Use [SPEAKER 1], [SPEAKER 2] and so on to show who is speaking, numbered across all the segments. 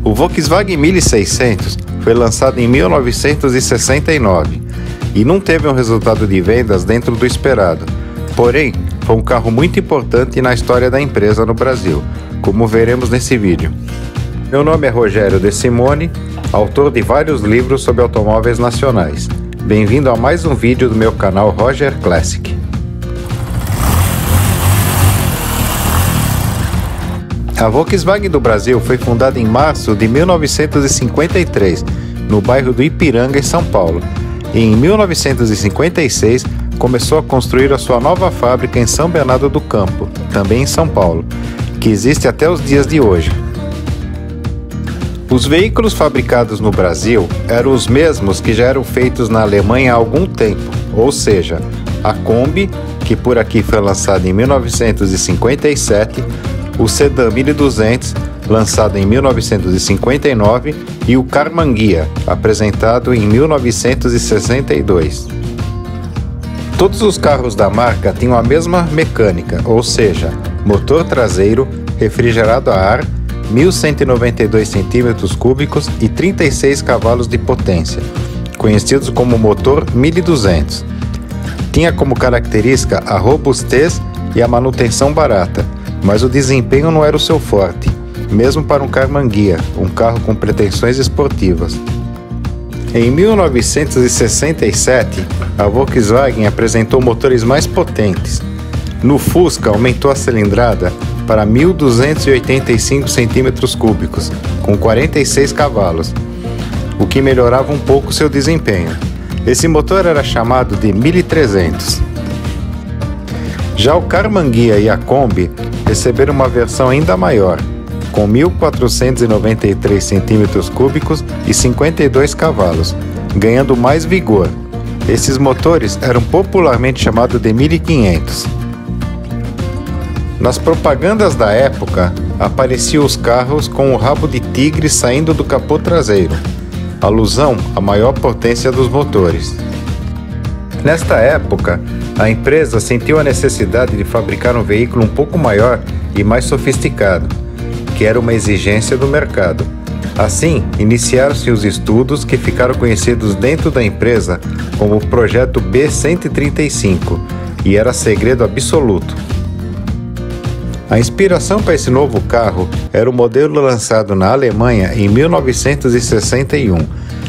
[SPEAKER 1] O Volkswagen 1600 foi lançado em 1969 e não teve um resultado de vendas dentro do esperado. Porém, foi um carro muito importante na história da empresa no Brasil, como veremos nesse vídeo. Meu nome é Rogério De Simone, autor de vários livros sobre automóveis nacionais. Bem-vindo a mais um vídeo do meu canal Roger Classic. A Volkswagen do Brasil foi fundada em março de 1953, no bairro do Ipiranga, em São Paulo. E em 1956, começou a construir a sua nova fábrica em São Bernardo do Campo, também em São Paulo, que existe até os dias de hoje. Os veículos fabricados no Brasil eram os mesmos que já eram feitos na Alemanha há algum tempo, ou seja, a Kombi, que por aqui foi lançada em 1957, o Sedan 1200, lançado em 1959, e o Karmann Ghia, apresentado em 1962. Todos os carros da marca tinham a mesma mecânica, ou seja, motor traseiro, refrigerado a ar, 1.192 cm3 e 36 cavalos de potência, conhecidos como motor 1200. Tinha como característica a robustez e a manutenção barata, mas o desempenho não era o seu forte, mesmo para um Karmann Ghia, um carro com pretensões esportivas. Em 1967, a Volkswagen apresentou motores mais potentes. No Fusca, aumentou a cilindrada para 1.285 cm3, com 46 cavalos, o que melhorava um pouco seu desempenho. Esse motor era chamado de 1300. Já o Karmann Ghia e a Kombi receberam uma versão ainda maior, com 1.493 cm3 e 52 cavalos, ganhando mais vigor. Esses motores eram popularmente chamados de 1500. Nas propagandas da época, apareciam os carros com o rabo de tigre saindo do capô traseiro, alusão à maior potência dos motores. Nesta época, a empresa sentiu a necessidade de fabricar um veículo um pouco maior e mais sofisticado, que era uma exigência do mercado. Assim, iniciaram-se os estudos que ficaram conhecidos dentro da empresa como o Projeto B135, e era segredo absoluto. A inspiração para esse novo carro era o modelo lançado na Alemanha em 1961,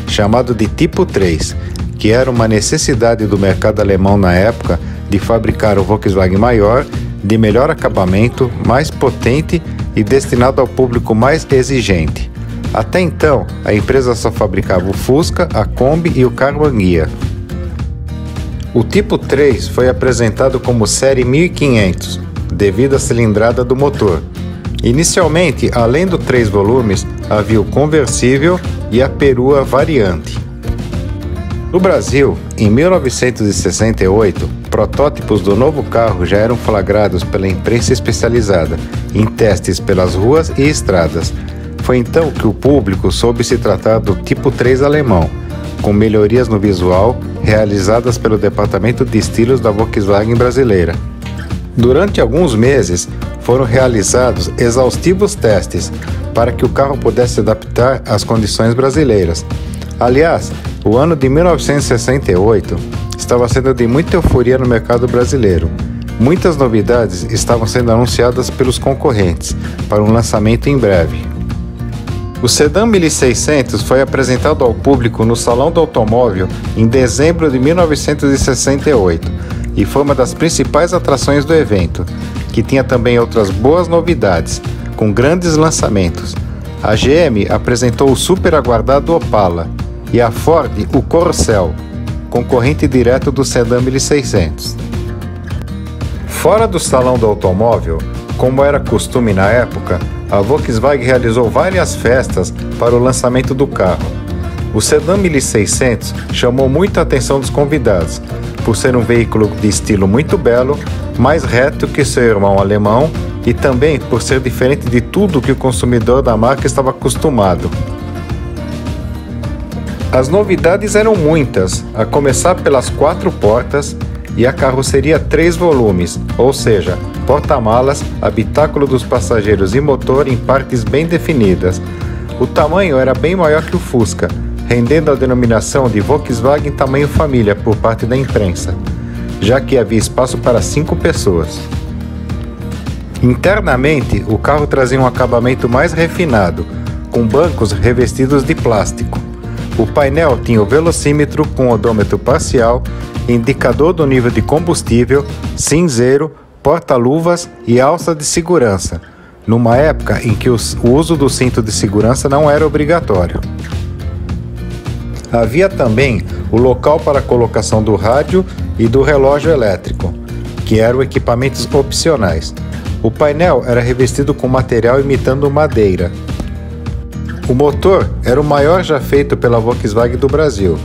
[SPEAKER 1] chamado de Tipo 3, que era uma necessidade do mercado alemão na época de fabricar um Volkswagen maior, de melhor acabamento, mais potente e destinado ao público mais exigente. Até então, a empresa só fabricava o Fusca, a Kombi e o Karmann Ghia. O Tipo 3 foi apresentado como série 1500, devido à cilindrada do motor. Inicialmente, além do 3 volumes, havia o conversível e a perua variante. No Brasil, em 1968, protótipos do novo carro já eram flagrados pela imprensa especializada, em testes pelas ruas e estradas. Foi então que o público soube se tratar do Tipo 3 alemão, com melhorias no visual realizadas pelo Departamento de Estilos da Volkswagen brasileira. Durante alguns meses, foram realizados exaustivos testes para que o carro pudesse se adaptar às condições brasileiras. Aliás, o ano de 1968 estava sendo de muita euforia no mercado brasileiro. Muitas novidades estavam sendo anunciadas pelos concorrentes para um lançamento em breve. O Sedan 1600 foi apresentado ao público no Salão do Automóvel em dezembro de 1968 e foi uma das principais atrações do evento, que tinha também outras boas novidades, com grandes lançamentos. A GM apresentou o super aguardado Opala e a Ford o Corcel, concorrente direto do Sedan 1600. Fora do Salão do Automóvel, como era costume na época, a Volkswagen realizou várias festas para o lançamento do carro. O Sedan 1600 chamou muita atenção dos convidados, por ser um veículo de estilo muito belo, mais reto que seu irmão alemão e também por ser diferente de tudo que o consumidor da marca estava acostumado. As novidades eram muitas, a começar pelas 4 portas e a carroceria 3 volumes, ou seja, porta-malas, habitáculo dos passageiros e motor em partes bem definidas, O tamanho era bem maior que o Fusca, rendendo a denominação de Volkswagen tamanho família por parte da imprensa, já que havia espaço para 5 pessoas. Internamente, o carro trazia um acabamento mais refinado, com bancos revestidos de plástico. O painel tinha o velocímetro com odômetro parcial, indicador do nível de combustível, cinzeiro, porta-luvas e alça de segurança, numa época em que o uso do cinto de segurança não era obrigatório. Havia também o local para a colocação do rádio e do relógio elétrico, que eram equipamentos opcionais. O painel era revestido com material imitando madeira. O motor era o maior já feito pela Volkswagen do Brasil,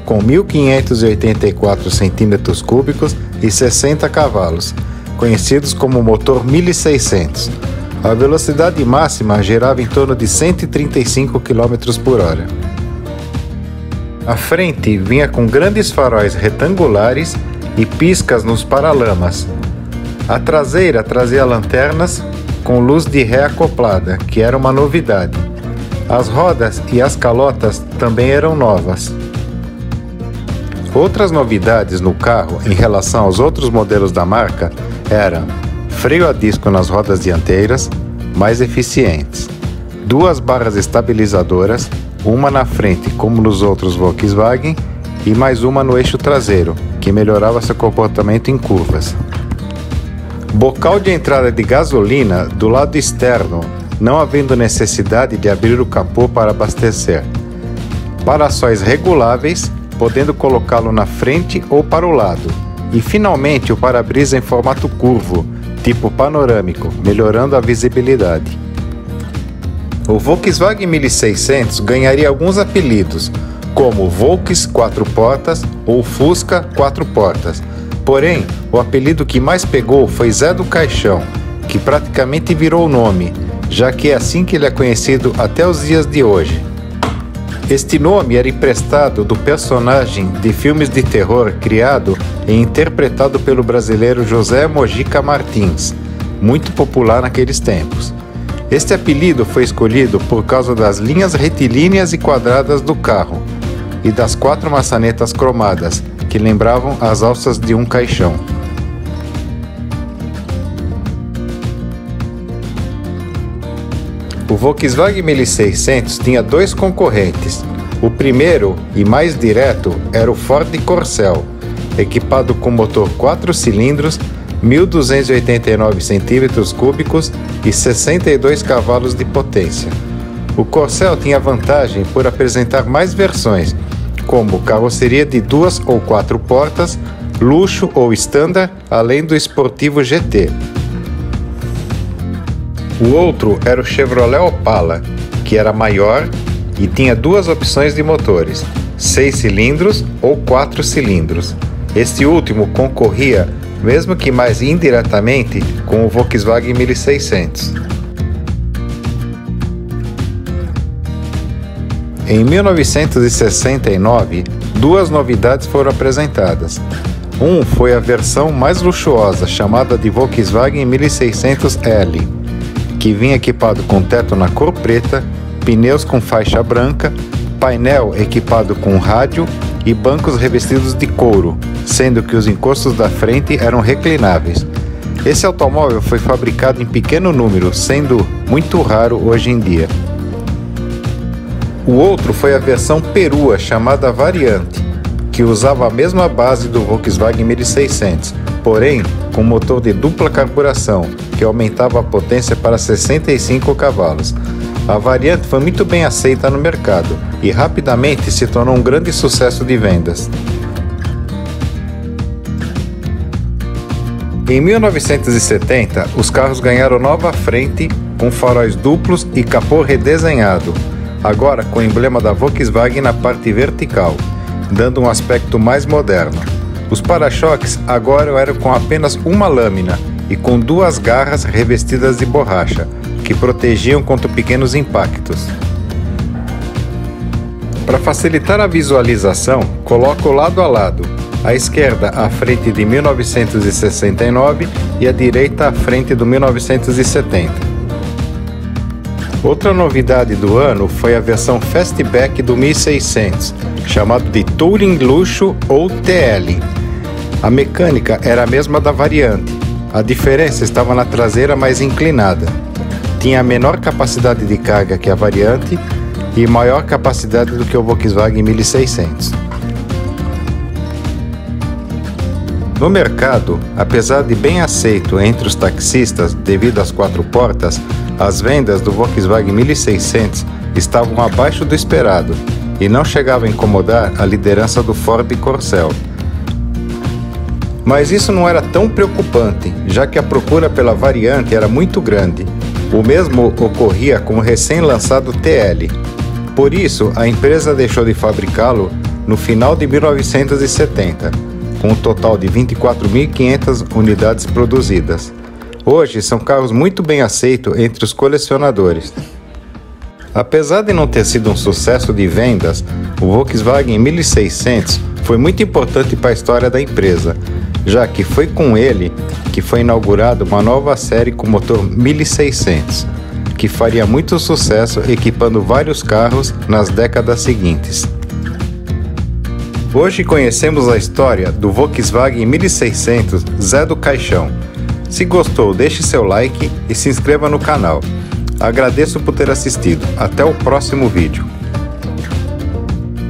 [SPEAKER 1] com 1.584 cm3 e 60 cavalos, conhecidos como motor 1600. A velocidade máxima girava em torno de 135 km por hora. A frente vinha com grandes faróis retangulares e piscas nos paralamas. A traseira trazia lanternas com luz de ré acoplada, que era uma novidade. As rodas e as calotas também eram novas. Outras novidades no carro em relação aos outros modelos da marca eram freio a disco nas rodas dianteiras, mais eficientes, 2 barras estabilizadoras, uma na frente como nos outros Volkswagen e mais uma no eixo traseiro, que melhorava seu comportamento em curvas. Bocal de entrada de gasolina do lado externo, não havendo necessidade de abrir o capô para abastecer. Para-sóis reguláveis, podendo colocá-lo na frente ou para o lado. E finalmente o para-brisa em formato curvo, tipo panorâmico, melhorando a visibilidade. O Volkswagen 1600 ganharia alguns apelidos, como Volks 4 portas ou Fusca 4 portas. Porém, o apelido que mais pegou foi Zé do Caixão, que praticamente virou o nome, já que é assim que ele é conhecido até os dias de hoje. Este nome era emprestado do personagem de filmes de terror criado e interpretado pelo brasileiro José Mojica Martins, muito popular naqueles tempos. Este apelido foi escolhido por causa das linhas retilíneas e quadradas do carro e das 4 maçanetas cromadas, que lembravam as alças de um caixão. O Volkswagen 1600 tinha 2 concorrentes. O primeiro e mais direto era o Ford Corcel, equipado com motor 4 cilindros, 1.289 cm3 e 62 cavalos de potência. O Corcel tinha vantagem por apresentar mais versões, como carroceria de 2 ou 4 portas, luxo ou standard, além do esportivo GT. O outro era o Chevrolet Opala, que era maior e tinha 2 opções de motores, 6 cilindros ou 4 cilindros. Este último concorria, mesmo que mais indiretamente, com o Volkswagen 1600. Em 1969, 2 novidades foram apresentadas. Foi a versão mais luxuosa, chamada de Volkswagen 1600L, que vinha equipado com teto na cor preta, pneus com faixa branca, painel equipado com rádio e bancos revestidos de couro, sendo que os encostos da frente eram reclináveis. Esse automóvel foi fabricado em pequeno número, sendo muito raro hoje em dia. O outro foi a versão perua, chamada Variante, que usava a mesma base do Volkswagen 1600, porém com motor de dupla carburação, que aumentava a potência para 65 cavalos. A Variante foi muito bem aceita no mercado e rapidamente se tornou um grande sucesso de vendas. Em 1970, os carros ganharam nova frente com faróis duplos e capô redesenhado, agora com o emblema da Volkswagen na parte vertical, dando um aspecto mais moderno. Os para-choques agora eram com apenas uma lâmina e com 2 garras revestidas de borracha, que protegiam contra pequenos impactos. Para facilitar a visualização, coloco lado a lado, à esquerda a frente de 1969 e à direita a frente do 1970. Outra novidade do ano foi a versão Fastback do 1600, chamado de Touring Luxo ou TL. A mecânica era a mesma da variante, a diferença estava na traseira mais inclinada. Tinha menor capacidade de carga que a variante e maior capacidade do que o Volkswagen 1600. No mercado, apesar de bem aceito entre os taxistas devido às 4 portas, as vendas do Volkswagen 1600 estavam abaixo do esperado e não chegavam a incomodar a liderança do Ford Corcel. Mas isso não era tão preocupante, já que a procura pela variante era muito grande. O mesmo ocorria com o recém-lançado TL. Por isso, a empresa deixou de fabricá-lo no final de 1970, com um total de 24.500 unidades produzidas. Hoje, são carros muito bem aceitos entre os colecionadores. Apesar de não ter sido um sucesso de vendas, o Volkswagen 1600 foi muito importante para a história da empresa, já que foi com ele que foi inaugurada uma nova série com motor 1600, que faria muito sucesso equipando vários carros nas décadas seguintes. Hoje conhecemos a história do Volkswagen 1600 Zé do Caixão. Se gostou, deixe seu like e se inscreva no canal. Agradeço por ter assistido. Até o próximo vídeo.